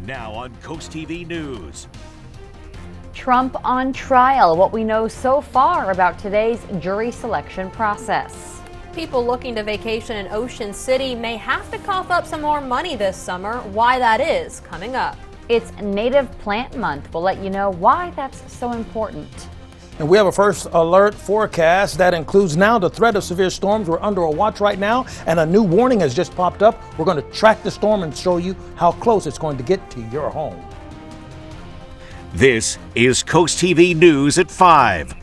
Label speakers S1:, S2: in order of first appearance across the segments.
S1: Now on CoastTV News.
S2: Trump on trial, what we know so far about today's jury selection process.
S3: People looking to vacation in Ocean City may have to cough up some more money this summer. Why that is, coming up.
S2: It's Native Plant Month. We'll let you know why that's so important.
S4: And we have a first alert forecast that includes now the threat of severe storms. We're under a watch right now, and a new warning has just popped up. We're going to track the storm and show you how close it's going to get to your home.
S1: This is CoastTV News at 5.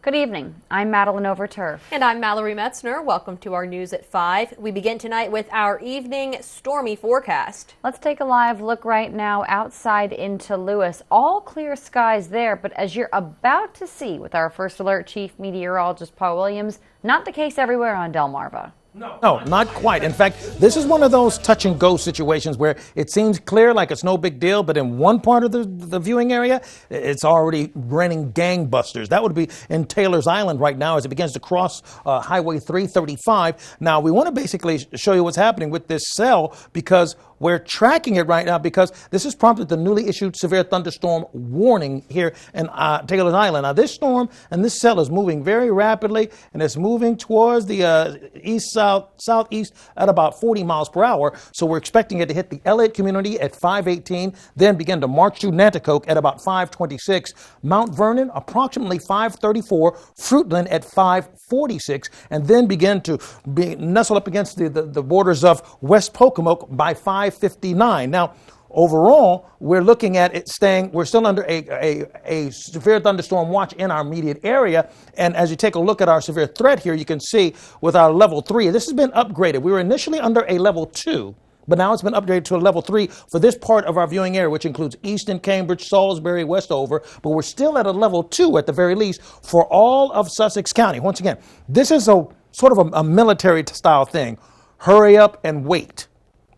S2: Good evening. I'm Madeline Overturf.
S3: And I'm Mallory Metzner. Welcome to our News at 5. We begin tonight with our evening stormy forecast.
S2: Let's take a live look right now outside into Lewis. All clear skies there, but as you're about to see with our first alert chief meteorologist Paul Williams, not the case everywhere on Delmarva.
S4: No, not quite. In fact, this is one of those touch and go situations where it seems clear like it's no big deal, but in one part of the viewing area, it's already raining gangbusters. That would be in Taylor's Island right now as it begins to cross Highway 335. Now, we want to basically show you what's happening with this cell because we're tracking it right now because this has prompted the newly issued severe thunderstorm warning here in Taylor's Island. Now, this storm and this cell is moving very rapidly, and it's moving towards the southeast at about 40 miles per hour. So we're expecting it to hit the Elliott community at 5:18, then begin to march through Nanticoke at about 5:26, Mount Vernon approximately 5:34, Fruitland at 5:46, and then begin to nestle up against the borders of West Pocomoke by 5:59. Now, overall, we're looking at it we're still under a severe thunderstorm watch in our immediate area. And as you take a look at our severe threat here, you can see with our level 3, this has been upgraded. We were initially under a level 2, but now it's been upgraded to a level 3 for this part of our viewing area, which includes Easton, Cambridge, Salisbury, Westover. But we're still at a level 2 at the very least for all of Sussex County. Once again, this is a sort of a military style thing. Hurry up and wait.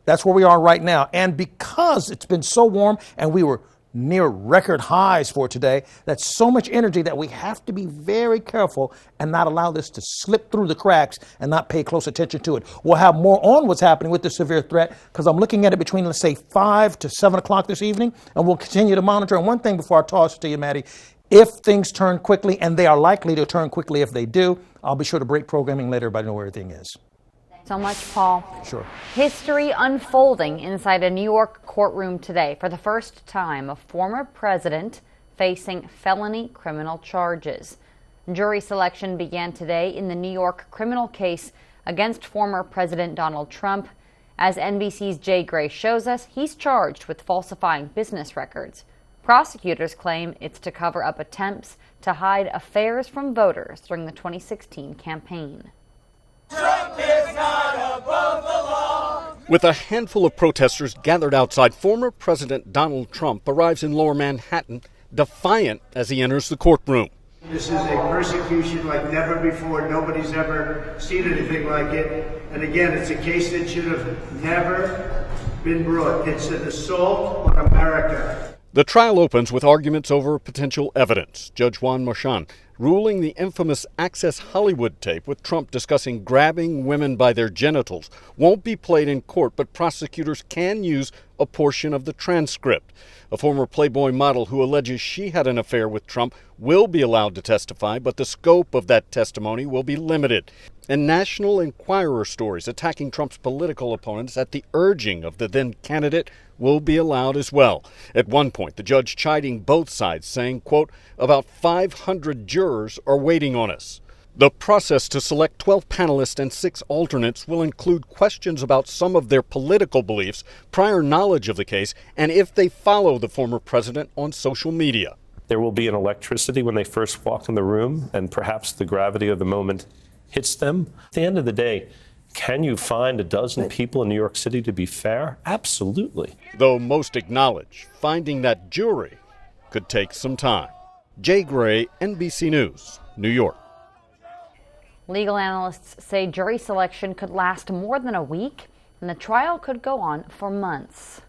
S4: That's where we are right now. And because it's been so warm and we were near record highs for today, that's so much energy that we have to be very careful and not allow this to slip through the cracks and not pay close attention to it. We'll have more on what's happening with the severe threat because I'm looking at it between, let's say, 5 to 7 o'clock this evening, and we'll continue to monitor. And one thing before I toss it to you, Maddie, if things turn quickly, and they are likely to turn quickly if they do, I'll be sure to break programming, let everybody know where everything is.
S2: So much, Paul.
S4: Sure.
S2: History unfolding inside a New York courtroom today. For the first time, a former president facing felony criminal charges. Jury selection began today in the New York criminal case against former President Donald Trump. As NBC's Jay Gray shows us, he's charged with falsifying business records. Prosecutors claim it's to cover up attempts to hide affairs from voters during the 2016 campaign.
S5: Trump is not above the law.
S6: With a handful of protesters gathered outside, former President Donald Trump arrives in Lower Manhattan, defiant as he enters the courtroom.
S7: This is a persecution like never before. Nobody's ever seen anything like it. And again, it's a case that should have never been brought. It's an assault on America.
S6: The trial opens with arguments over potential evidence. Judge Juan Marchand ruling the infamous Access Hollywood tape with Trump discussing grabbing women by their genitals won't be played in court, but prosecutors can use a portion of the transcript. A former Playboy model who alleges she had an affair with Trump will be allowed to testify, but the scope of that testimony will be limited. And National Enquirer stories attacking Trump's political opponents at the urging of the then candidate will be allowed as well. At one point, the judge chiding both sides, saying, quote, about 500 jurors are waiting on us. The process to select 12 panelists and 6 alternates will include questions about some of their political beliefs, prior knowledge of the case, and if they follow the former president on social media.
S8: There will be an electricity when they first walk in the room, and perhaps the gravity of the moment hits them. At the end of the day, can you find a dozen people in New York City to be fair? Absolutely.
S6: Though most acknowledge finding that jury could take some time. Jay Gray, NBC News, New York.
S2: Legal analysts say jury selection could last more than a week, and the trial could go on for months.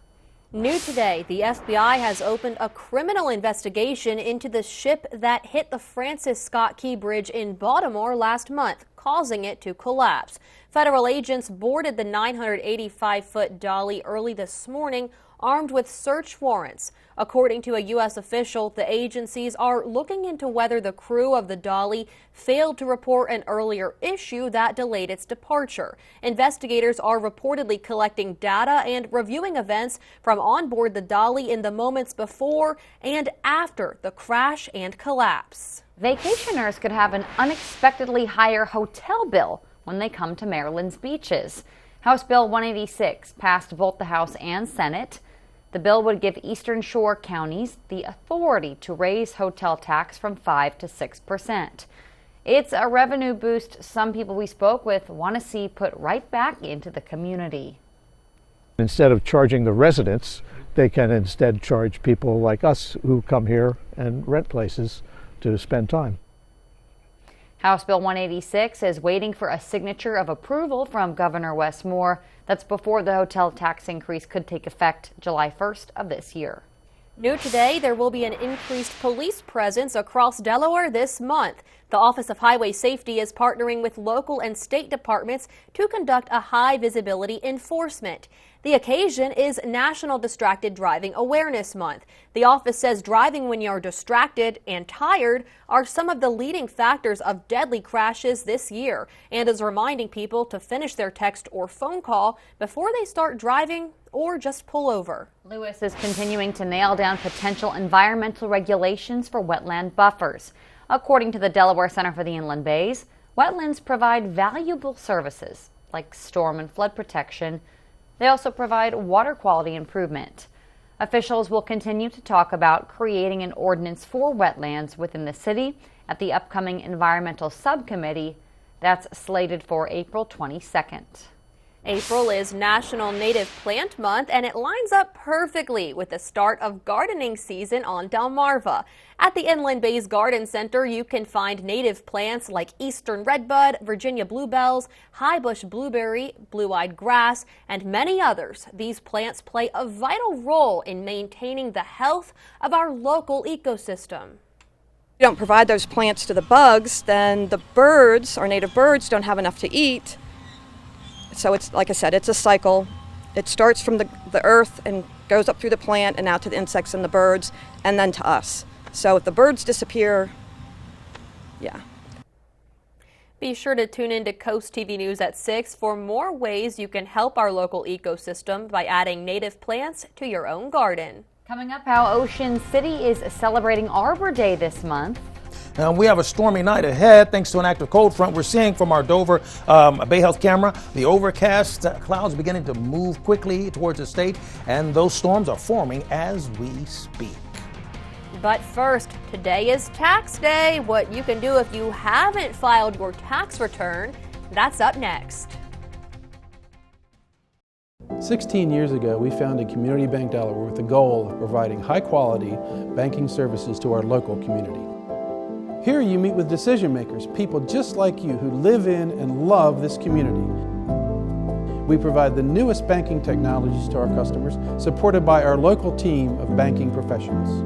S3: New today, the FBI has opened a criminal investigation into the ship that hit the Francis Scott Key Bridge in Baltimore last month, causing it to collapse. Federal agents boarded the 985-foot dolly early this morning, armed with search warrants. According to a U.S. official, the agencies are looking into whether the crew of the dolly failed to report an earlier issue that delayed its departure. Investigators are reportedly collecting data and reviewing events from on board the dolly in the moments before and after the crash and collapse.
S2: Vacationers could have an unexpectedly higher hotel bill when they come to Maryland's beaches. House Bill 186 passed both the House and Senate. The bill would give Eastern Shore counties the authority to raise hotel tax from 5% to 6%. It's a revenue boost some people we spoke with want to see put right back into the community.
S9: Instead of charging the residents, they can instead charge people like us who come here and rent places to spend time.
S2: House Bill 186 is waiting for a signature of approval from Governor Wes Moore. That's before the hotel tax increase could take effect July 1st of this year.
S3: New today, there will be an increased police presence across Delaware this month. The Office of Highway Safety is partnering with local and state departments to conduct a high visibility enforcement. The occasion is National Distracted Driving Awareness Month. The office says driving when you're distracted and tired are some of the leading factors of deadly crashes this year, and is reminding people to finish their text or phone call before they start driving or just pull over.
S2: Lewis is continuing to nail down potential environmental regulations for wetland buffers. According to the Delaware Center for the Inland Bays, wetlands provide valuable services like storm and flood protection. They also provide water quality improvement. Officials will continue to talk about creating an ordinance for wetlands within the city at the upcoming Environmental Subcommittee that's slated for April 22nd.
S3: April is National Native Plant Month, and it lines up perfectly with the start of gardening season on Delmarva. At the Inland Bays Garden Center, you can find native plants like eastern redbud, Virginia bluebells, highbush blueberry, blue-eyed grass, and many others. These plants play a vital role in maintaining the health of our local ecosystem.
S10: If you don't provide those plants to the bugs, then the birds, our native birds, don't have enough to eat. So it's, like I said, it's a cycle. It starts from the earth and goes up through the plant and out to the insects and the birds and then to us. So if the birds disappear, yeah.
S3: Be sure to tune in to Coast TV News at 6 for more ways you can help our local ecosystem by adding native plants to your own garden.
S2: Coming up, how Ocean City is celebrating Arbor Day this month.
S4: We have a stormy night ahead thanks to an active cold front. We're seeing from our Dover Bay Health camera the overcast clouds beginning to move quickly towards the state, and those storms are forming as we speak.
S3: But first, today is tax day. What you can do if you haven't filed your tax return, that's up next.
S11: 16 years ago, we founded Community Bank Delaware with the goal of providing high-quality banking services to our local community. Here you meet with decision makers, people just like you who live in and love this community. We provide the newest banking technologies to our customers, supported by our local team of banking professionals.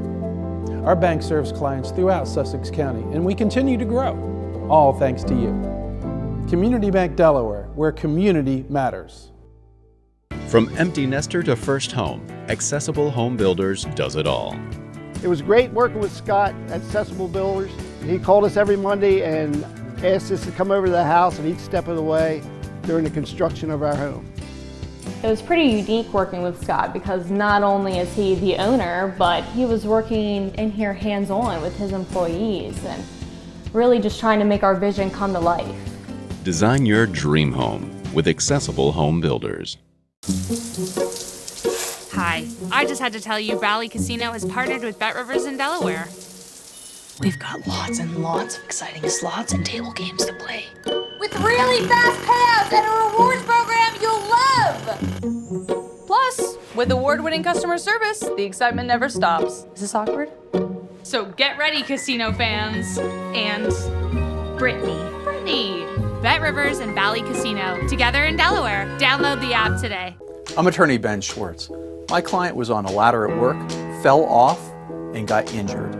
S11: Our bank serves clients throughout Sussex County, and we continue to grow, all thanks to you. Community Bank Delaware, where community matters.
S12: From empty nester to first home, Accessible Home Builders does it all.
S7: It was great working with Scott at Accessible Builders. He called us every Monday and asked us to come over to the house at each step of the way during the construction of our home.
S13: It was pretty unique working with Scott because not only is he the owner, but he was working in here hands-on with his employees and really just trying to make our vision come to life.
S12: Design your dream home with Accessible Home Builders.
S14: Hi, I just had to tell you Valley Casino has partnered with Bet Rivers in Delaware.
S15: We've got lots and lots of exciting slots and table games to play.
S16: With really fast payouts and a rewards program you'll love!
S17: Plus, with award-winning customer service, the excitement never stops.
S15: Is this awkward?
S14: So get ready, casino fans. And Brittany. Bet Rivers and Valley Casino, together in Delaware. Download the app today.
S18: I'm attorney Ben Schwartz. My client was on a ladder at work, fell off, and got injured.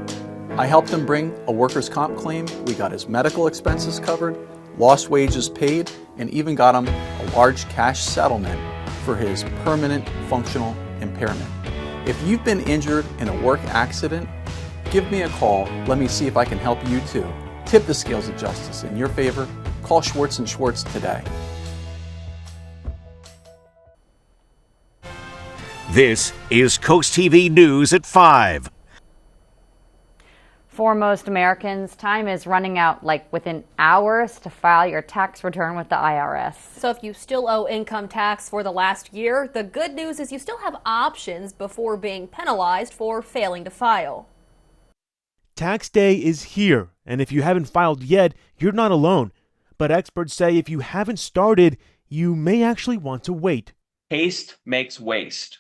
S18: I helped him bring a workers' comp claim. We got his medical expenses covered, lost wages paid, and even got him a large cash settlement for his permanent functional impairment. If you've been injured in a work accident, give me a call. Let me see if I can help you too. Tip the scales of justice in your favor. Call Schwartz & Schwartz today.
S1: This is Coast TV News at 5.
S2: For most Americans, time is running out like within hours to file your tax return with the IRS.
S3: So if you still owe income tax for the last year, the good news is you still have options before being penalized for failing to file.
S19: Tax day is here, and if you haven't filed yet, you're not alone. But experts say if you haven't started, you may actually want to wait.
S20: Haste makes waste.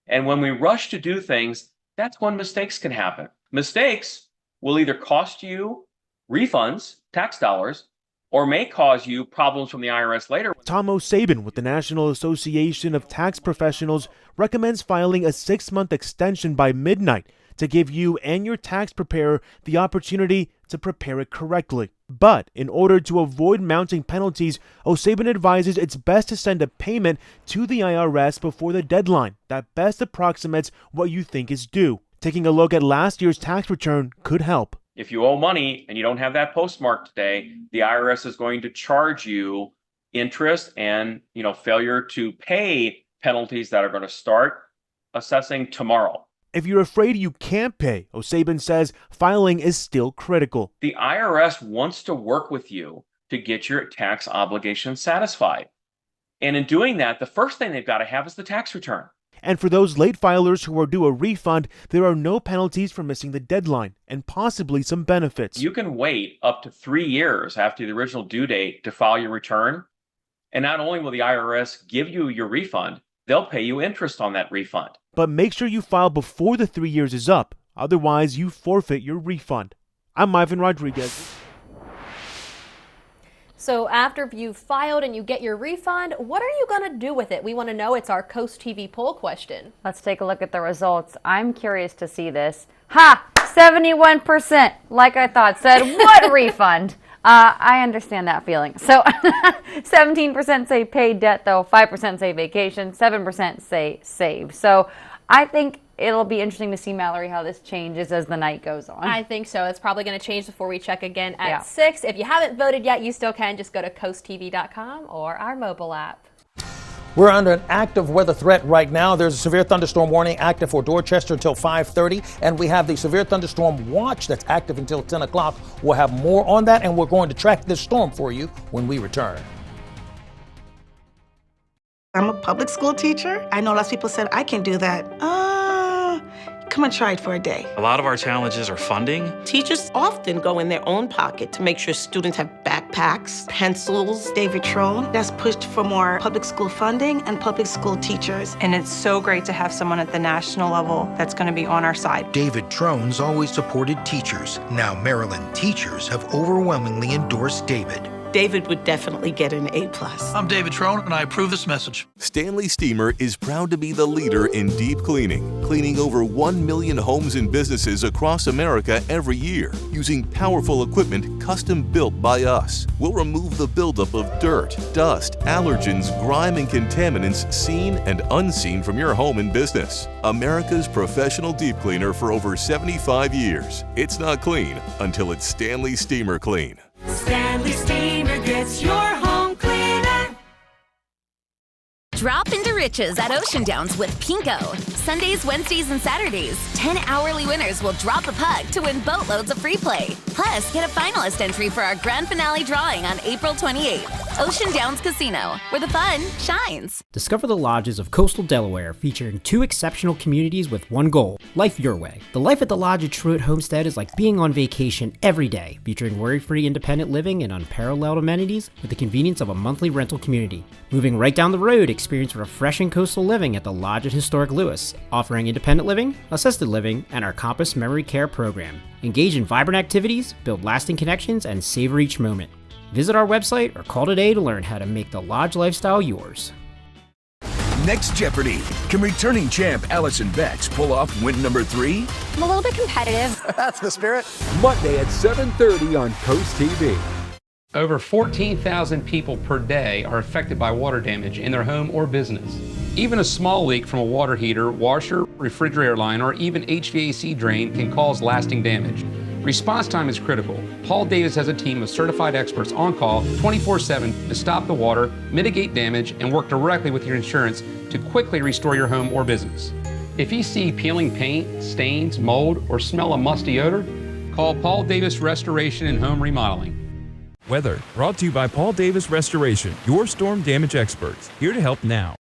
S20: And when we rush to do things, that's when mistakes can happen. Mistakes will either cost you refunds, tax dollars, or may cause you problems from the IRS later.
S19: Tom O'Sabin with the National Association of Tax Professionals recommends filing a 6-month extension by midnight to give you and your tax preparer the opportunity to prepare it correctly. But in order to avoid mounting penalties, O'Sabin advises it's best to send a payment to the IRS before the deadline that best approximates what you think is due. Taking a look at last year's tax return could help.
S20: If you owe money and you don't have that postmark today, the IRS is going to charge you interest and, failure to pay penalties that are going to start assessing tomorrow.
S19: If you're afraid you can't pay, O'Sabin says filing is still critical.
S20: The IRS wants to work with you to get your tax obligations satisfied. And in doing that, the first thing they've got to have is the tax return.
S19: And for those late filers who are due a refund, there are no penalties for missing the deadline and possibly some benefits.
S20: You can wait up to 3 years after the original due date to file your return. And not only will the IRS give you your refund, they'll pay you interest on that refund.
S19: But make sure you file before the 3 years is up. Otherwise, you forfeit your refund. I'm Ivan Rodriguez.
S3: So after you've filed and you get your refund, what are you going to do with it? We want to know. It's our Coast TV poll question.
S2: Let's take a look at the results. I'm curious to see this. Ha! 71%, like I thought, said what refund? I understand that feeling. So 17% say paid debt, though. 5% say vacation. 7% say save. So I think it'll be interesting to see, Mallory, how this changes as the night goes on.
S3: I think so. It's probably going to change before we check again at 6. If you haven't voted yet, you still can. Just go to coasttv.com or our mobile app.
S4: We're under an active weather threat right now. There's a severe thunderstorm warning active for Dorchester until 5:30, and we have the severe thunderstorm watch that's active until 10 o'clock. We'll have more on that, and we're going to track this storm for you when we return.
S21: I'm a public school teacher. I know lots of people said, I can do that. Come and try it for a day.
S22: A lot of our challenges are funding.
S23: Teachers often go in their own pocket to make sure students have backpacks, pencils.
S21: David Trone has pushed for more public school funding and public school teachers.
S24: And it's so great to have someone at the national level that's going to be on our side.
S25: David Trone's always supported teachers. Now Maryland teachers have overwhelmingly endorsed David.
S23: David would definitely get an A+.
S26: I'm David Trone, and I approve this message.
S27: Stanley Steamer is proud to be the leader in deep cleaning, cleaning over 1 million homes and businesses across America every year, using powerful equipment custom built by us. We'll remove the buildup of dirt, dust, allergens, grime, and contaminants seen and unseen from your home and business. America's professional deep cleaner for over 75 years. It's not clean until it's Stanley Steamer Clean.
S5: Stanley Steamer gets your home cleaner.
S28: Drop into riches at Ocean Downs with Pinko. Sundays, Wednesdays, and Saturdays, 10 hourly winners will drop a puck to win boatloads of free play. Plus, get a finalist entry for our grand finale drawing on April 28th. Ocean Downs Casino, where the fun shines.
S29: Discover the lodges of coastal Delaware, featuring 2 exceptional communities with one goal: life your way. The life at the Lodge at Truett Homestead is like being on vacation every day, featuring worry-free independent living and unparalleled amenities with the convenience of a monthly rental community. Moving right down the road, experience refreshing coastal living at the Lodge at Historic Lewis, offering independent living, assisted living, and our Compass Memory Care program. Engage in vibrant activities, build lasting connections, and savor each moment. Visit our website or call today to learn how to make the Lodge lifestyle yours.
S30: Next Jeopardy! Can returning champ Allison Betts pull off win number 3?
S31: I'm a little bit competitive.
S30: That's the spirit. Monday at 7:30 on Coast TV.
S6: Over 14,000 people per day are affected by water damage in their home or business. Even a small leak from a water heater, washer, refrigerator line, or even HVAC drain can cause lasting damage. Response time is critical. Paul Davis has a team of certified experts on call 24/7 to stop the water, mitigate damage, and work directly with your insurance to quickly restore your home or business. If you see peeling paint, stains, mold, or smell a musty odor, call Paul Davis Restoration and Home Remodeling.
S7: Weather brought to you by Paul Davis Restoration, your storm damage experts, here to help now.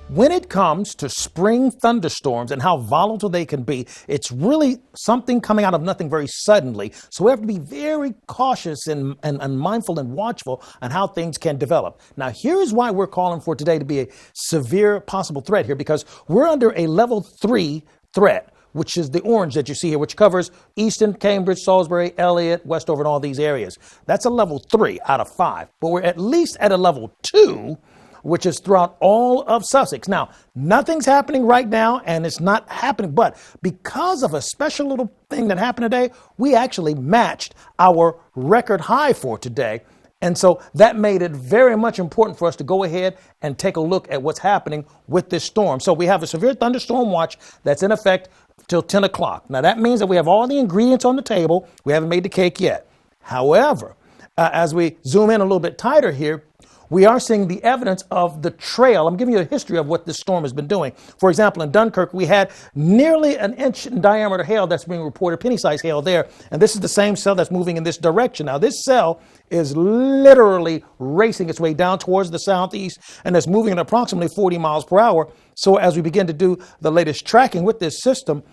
S4: When it comes to spring thunderstorms and how volatile they can be, it's really something coming out of nothing very suddenly. So we have to be very cautious and mindful and watchful on how things can develop. Now, here's why we're calling for today to be a severe possible threat here, because we're under a level 3 threat, which is the orange that you see here, which covers Easton, Cambridge, Salisbury, Elliott, Westover, and all these areas. That's a level 3 out of 5. But we're at least at a level 2, which is throughout all of Sussex. Now, nothing's happening right now, and it's not happening, but because of a special little thing that happened today, we actually matched our record high for today. And so that made it very much important for us to go ahead and take a look at what's happening with this storm. So we have a severe thunderstorm watch that's in effect till 10 o'clock. Now, that means that we have all the ingredients on the table. We haven't made the cake yet. However, as we zoom in a little bit tighter here, we are seeing the evidence of the trail. I'm giving you a history of what this storm has been doing. For example, in Dunkirk, we had nearly an inch in diameter hail that's being reported, penny-sized hail there. And this is the same cell that's moving in this direction. Now, this cell is literally racing its way down towards the southeast, and it's moving at approximately 40 miles per hour. So as we begin to do the latest tracking with this system,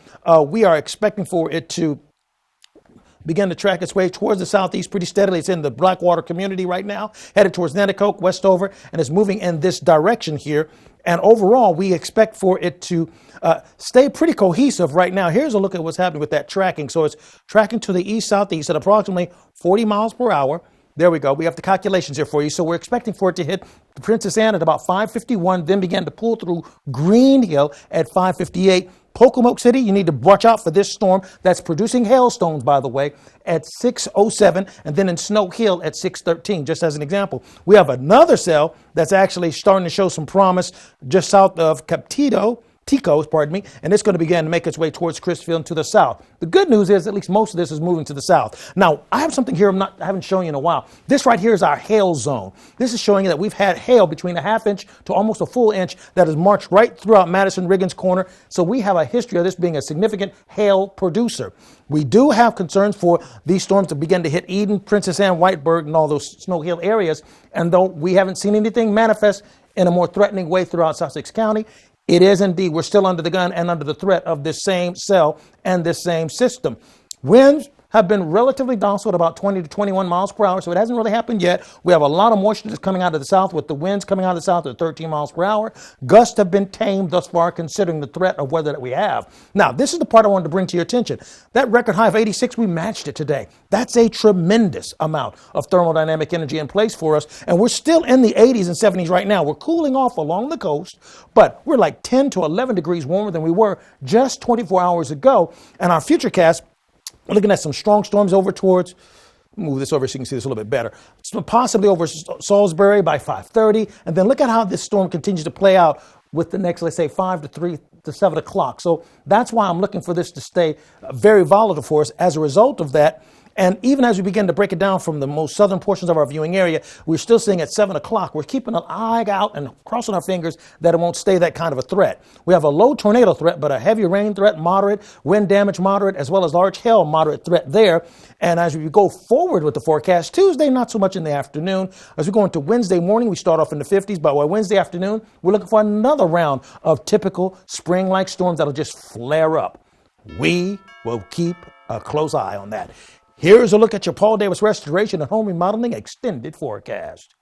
S4: we are expecting for it to begin to track its way towards the southeast pretty steadily. It's in the Blackwater community right now, headed towards Nanticoke, Westover, and it's moving in this direction here. And overall, we expect for it to stay pretty cohesive right now. Here's a look at what's happening with that tracking. So it's tracking to the east-southeast at approximately 40 miles per hour. There we go. We have the calculations here for you. So we're expecting for it to hit Princess Anne at about 5:51, then begin to pull through Green Hill at 5:58. Pocomoke City, you need to watch out for this storm that's producing hailstones, by the way, at 6:07, and then in Snow Hill at 6:13, just as an example. We have another cell that's actually starting to show some promise just south of Tico, and it's going to begin to make its way towards Chrisfield and to the south. The good news is at least most of this is moving to the south. Now, I have something here I haven't shown you in a while. This right here is our hail zone. This is showing you that we've had hail between a half inch to almost a full inch that has marched right throughout Madison, Riggins Corner. So we have a history of this being a significant hail producer. We do have concerns for these storms to begin to hit Eden, Princess Anne, Whiteburg, and all those Snow Hill areas. And though we haven't seen anything manifest in a more threatening way throughout Sussex County, it is indeed, we're still under the gun and under the threat of this same cell and this same system. Winds have been relatively docile at about 20 to 21 miles per hour, so it hasn't really happened yet. We have a lot of moisture that's coming out of the south, with the winds coming out of the south at 13 miles per hour. Gusts have been tamed thus far, considering the threat of weather that we have. Now, this is the part I wanted to bring to your attention. That record high of 86, we matched it today. That's a tremendous amount of thermodynamic energy in place for us, and we're still in the 80s and 70s right now. We're cooling off along the coast, but we're like 10 to 11 degrees warmer than we were just 24 hours ago. And our future cast, we're looking at some strong storms over towards, move this over so you can see this a little bit better, so possibly over Salisbury by 5:30. And then look at how this storm continues to play out with the next, let's say, 5 to 3 to 7 o'clock. So that's why I'm looking for this to stay very volatile for us as a result of that. And even as we begin to break it down from the most southern portions of our viewing area, we're still seeing at 7 o'clock, we're keeping an eye out and crossing our fingers that it won't stay that kind of a threat. We have a low tornado threat, but a heavy rain threat, moderate, wind damage moderate, as well as large hail moderate threat there. And as we go forward with the forecast, Tuesday, not so much in the afternoon. As we go into Wednesday morning, we start off in the 50s, but by Wednesday afternoon, we're looking for another round of typical spring-like storms that'll just flare up. We will keep a close eye on that. Here's a look at your Paul Davis Restoration and Home Remodeling extended forecast.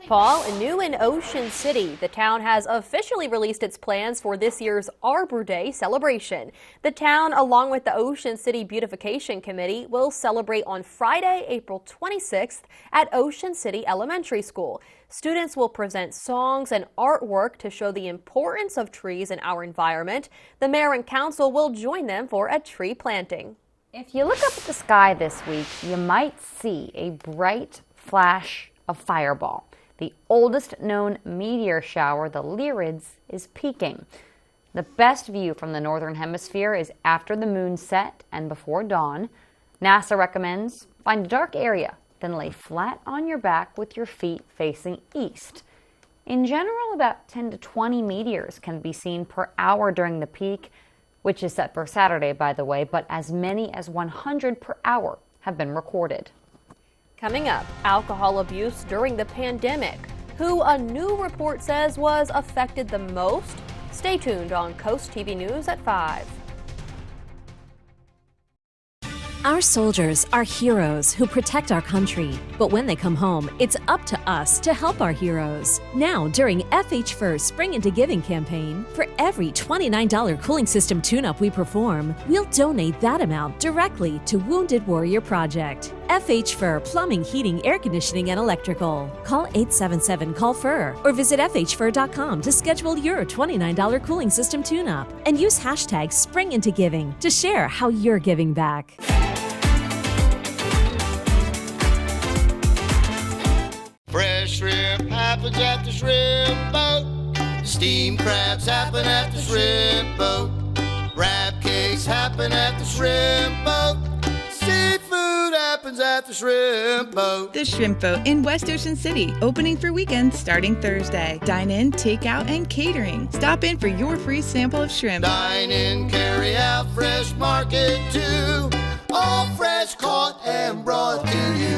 S3: Paul, new in Ocean City, the town has officially released its plans for this year's Arbor Day celebration. The town, along with the Ocean City Beautification Committee, will celebrate on Friday, April 26th at Ocean City Elementary School. Students will present songs and artwork to show the importance of trees in our environment. The mayor and council will join them for a tree planting.
S2: If you look up at the sky this week, you might see a bright flash of fireball. The oldest known meteor shower, the Lyrids, is peaking. The best view from the northern hemisphere is after the moon set and before dawn. NASA recommends find a dark area, then lay flat on your back with your feet facing east. In general, about 10 to 20 meteors can be seen per hour during the peak, which is set for Saturday, by the way, but as many as 100 per hour have been recorded.
S3: Coming up, alcohol abuse during the pandemic. Who a new report says was affected the most? Stay tuned on Coast TV News at 5.
S8: Our soldiers are heroes who protect our country. But when they come home, it's up to us to help our heroes. Now, during FH First Spring Into Giving campaign, for every $29 cooling system tune-up we perform, we'll donate that amount directly to Wounded Warrior Project. FH Fur Plumbing, Heating, Air Conditioning, and Electrical. Call 877-CALL-FUR or visit FHFur.com to schedule your $29 cooling system tune-up. And use hashtag SpringIntoGiving to share how you're giving back.
S9: Fresh shrimp happens at the shrimp boat. Steamed crabs happen at the shrimp boat. Crab cakes happen at the shrimp boat. Seafood happens at the shrimp boat.
S10: The Shrimp Boat in West Ocean City, opening for weekends starting Thursday. Dine in, take out, and catering. Stop in for your free sample of shrimp.
S9: Dine in, carry out, fresh market too. All fresh caught and brought to you.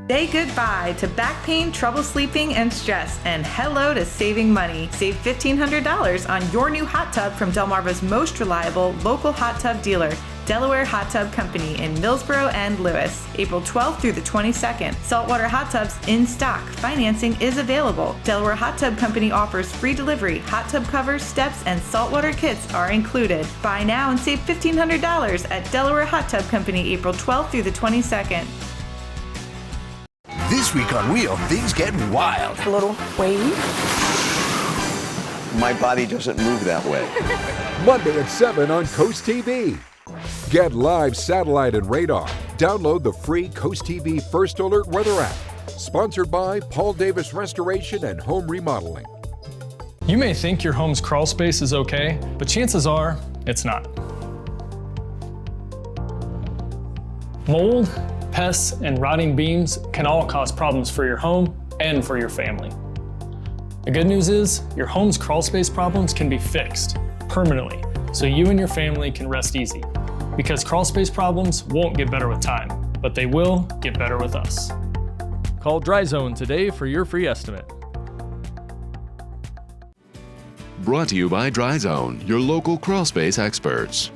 S11: Say goodbye to back pain, trouble sleeping, and stress, and hello to saving money. Save $1,500 on your new hot tub from Delmarva's most reliable local hot tub dealer, Delaware Hot Tub Company in Millsboro and Lewis. April 12th through the 22nd. Saltwater hot tubs in stock. Financing is available. Delaware Hot Tub Company offers free delivery. Hot tub covers, steps, and saltwater kits are included. Buy now and save $1,500 at Delaware Hot Tub Company, April 12th through the 22nd.
S30: This week on Wheel, things get wild.
S21: A little wave.
S12: My body doesn't move that way.
S13: Monday at 7 on Coast TV. Get live satellite and radar. Download the free Coast TV First Alert Weather app. Sponsored by Paul Davis Restoration and Home Remodeling.
S14: You may think your home's crawl space is okay, but chances are it's not. Mold, pests, and rotting beams can all cause problems for your home and for your family. The good news is your home's crawl space problems can be fixed permanently, so you and your family can rest easy. Because crawl space problems won't get better with time, but they will get better with us. Call Dry Zone today for your free estimate.
S15: Brought to you by Dry Zone, your local crawl space experts.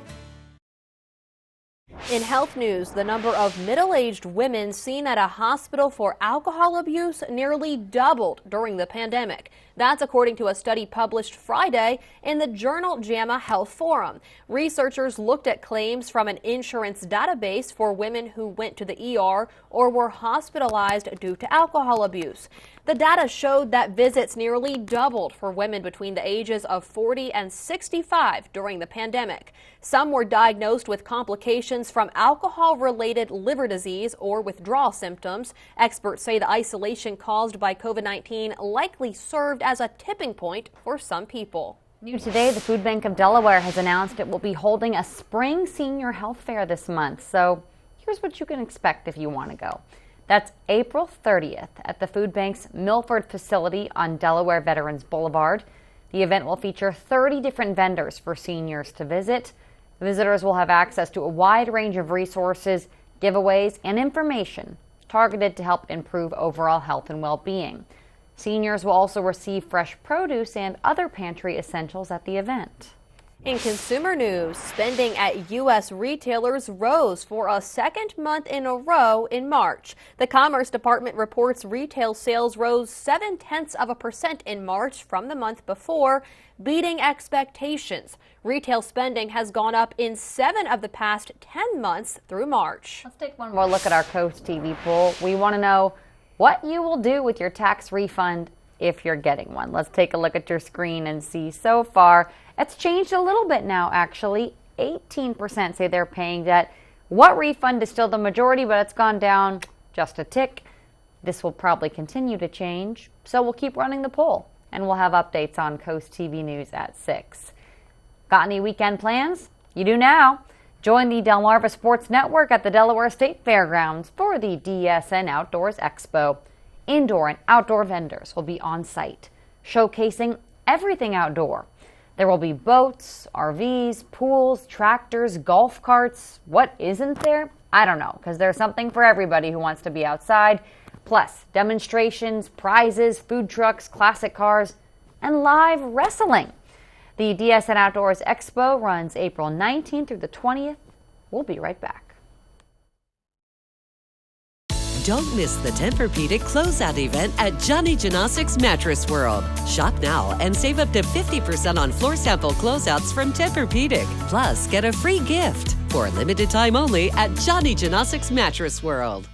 S3: In health news, the number of middle-aged women seen at a hospital for alcohol abuse nearly doubled during the pandemic. That's according to a study published Friday in the journal JAMA Health Forum. Researchers looked at claims from an insurance database for women who went to the ER or were hospitalized due to alcohol abuse. The data showed that visits nearly doubled for women between the ages of 40 and 65 during the pandemic. Some were diagnosed with complications from alcohol-related liver disease or withdrawal symptoms. Experts say the isolation caused by COVID-19 likely served as a tipping point for some people.
S2: New today, the Food Bank of Delaware has announced it will be holding a spring senior health fair this month. So here's what you can expect if you want to go. That's April 30th at the Food Bank's Milford facility on Delaware Veterans Boulevard. The event will feature 30 different vendors for seniors to visit. Visitors will have access to a wide range of resources, giveaways, and information targeted to help improve overall health and well-being. Seniors will also receive fresh produce and other pantry essentials at the event.
S3: In consumer news, spending at U.S. retailers rose for a second month in a row in March. The Commerce Department reports retail sales rose 0.7% in March from the month before, beating expectations. Retail spending has gone up in 7 of the past 10 months through March.
S2: Let's take one more look at our Coast TV poll. We want to know what you will do with your tax refund if you're getting one. Let's take a look at your screen and see so far. It's changed a little bit now, actually. 18% say they're paying debt. What refund is still the majority, but it's gone down just a tick. This will probably continue to change, so we'll keep running the poll, and we'll have updates on Coast TV News at 6. Got any weekend plans? You do now. Join the Delmarva Sports Network at the Delaware State Fairgrounds for the DSN Outdoors Expo. Indoor and outdoor vendors will be on site, showcasing everything outdoor. There will be boats, RVs, pools, tractors, golf carts. What isn't there? I don't know, because there's something for everybody who wants to be outside. Plus, demonstrations, prizes, food trucks, classic cars, and live wrestling. The DSN Outdoors Expo runs April 19th through the 20th. We'll be right back.
S1: Don't miss the Tempur-Pedic closeout event at Johnny Gymnastics Mattress World. Shop now and save up to 50% on floor sample closeouts from Tempur-Pedic. Plus, get a free gift for a limited time only at Johnny Gymnastics Mattress World.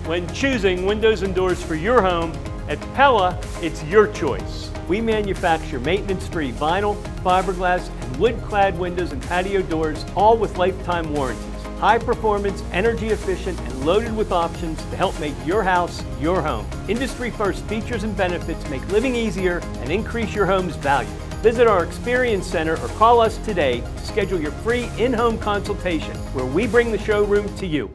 S16: When choosing windows and doors for your home, at Pella, it's your choice. We manufacture maintenance-free vinyl, fiberglass, and wood-clad windows and patio doors, all with lifetime warranties. High performance, energy efficient, and loaded with options to help make your house your home. Industry first features and benefits make living easier and increase your home's value. Visit our Experience Center or call us today to schedule your free in-home consultation where we bring the showroom to you.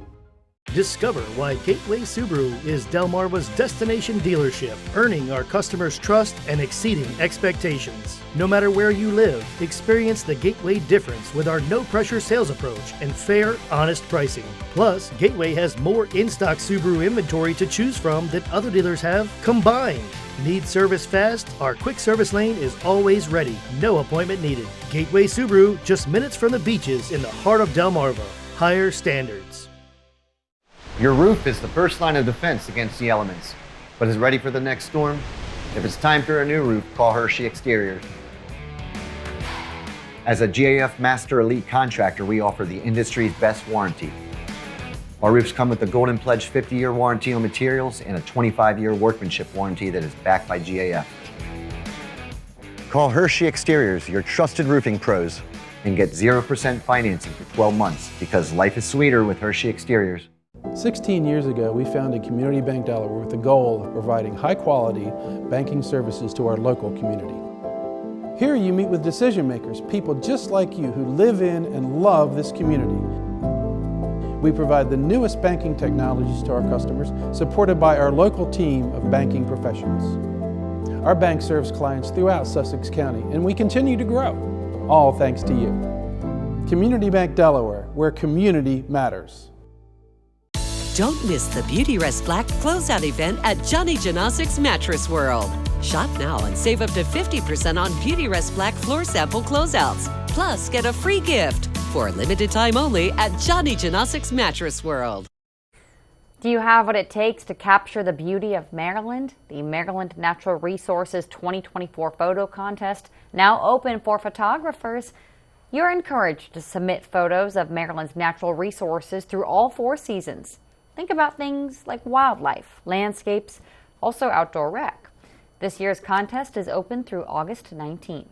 S17: Discover why Gateway Subaru is Delmarva's destination dealership, earning our customers' trust and exceeding expectations. No matter where you live, experience the Gateway difference with our no-pressure sales approach and fair, honest pricing. Plus, Gateway has more in-stock Subaru inventory to choose from than other dealers have combined. Need service fast? Our quick service lane is always ready. No appointment needed. Gateway Subaru, just minutes from the beaches in the heart of Delmarva. Higher standards.
S18: Your roof is the first line of defense against the elements, but is ready for the next storm? If it's time for a new roof, call Hershey Exteriors. As a GAF Master Elite contractor, we offer the industry's best warranty. Our roofs come with a Golden Pledge 50-year warranty on materials and a 25-year workmanship warranty that is backed by GAF. Call Hershey Exteriors, your trusted roofing pros, and get 0% financing for 12 months because life is sweeter with Hershey Exteriors.
S19: 16 years ago, we founded Community Bank Delaware with the goal of providing high-quality banking services to our local community. Here you meet with decision makers, people just like you who live in and love this community. We provide the newest banking technologies to our customers, supported by our local team of banking professionals. Our bank serves clients throughout Sussex County, and we continue to grow, all thanks to you. Community Bank Delaware, where community matters.
S1: Don't miss the Beauty Rest Black closeout event at Johnny Gymnastics Mattress World. Shop now and save up to 50% on Beauty Rest Black floor sample closeouts. Plus, get a free gift for a limited time only at Johnny Gymnastics Mattress World.
S2: Do you have what it takes to capture the beauty of Maryland? The Maryland Natural Resources 2024 photo contest, now open for photographers. You're encouraged to submit photos of Maryland's natural resources through all 4 seasons. Think about things like wildlife, landscapes, also outdoor rec. This year's contest is open through August 19th.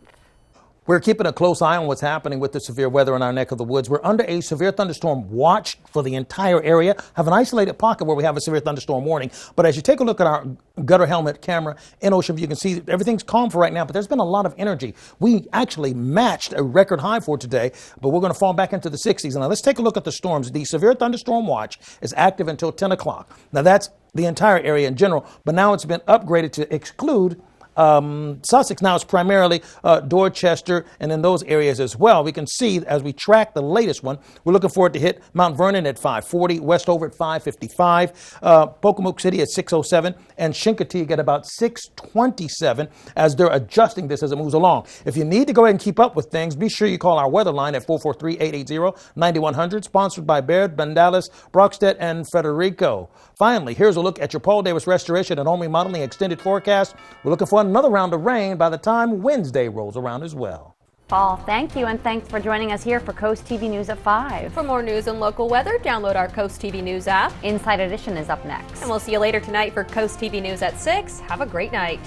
S4: We're keeping a close eye on what's happening with the severe weather in our neck of the woods. We're under a severe thunderstorm watch for the entire area. Have an isolated pocket where we have a severe thunderstorm warning. But as you take a look at our gutter helmet camera in Ocean View, you can see everything's calm for right now, but there's been a lot of energy. We actually matched a record high for today, but we're going to fall back into the 60s. Now let's take a look at the storms. The severe thunderstorm watch is active until 10 o'clock. Now that's the entire area in general, but now it's been upgraded to exclude Sussex. Now it's primarily Dorchester and in those areas as well. We can see as we track the latest one, we're looking for it to hit Mount Vernon at 540, Westover at 555, Pocomoke City at 607, and Chincoteague at about 627 as they're adjusting this as it moves along. If you need to go ahead and keep up with things, be sure you call our weather line at 443-880-9100, sponsored by Baird, Bandalis, Brockstedt, and Federico. Finally, here's a look at your Paul Davis Restoration and Home Remodeling extended forecast. We're looking for another round of rain by the time Wednesday rolls around as well.
S2: Paul, thank you, and thanks for joining us here for Coast TV News at 5.
S3: For more news and local weather, download our Coast TV News app.
S2: Inside Edition is up next.
S3: And we'll see you later tonight for Coast TV News at 6. Have a great night.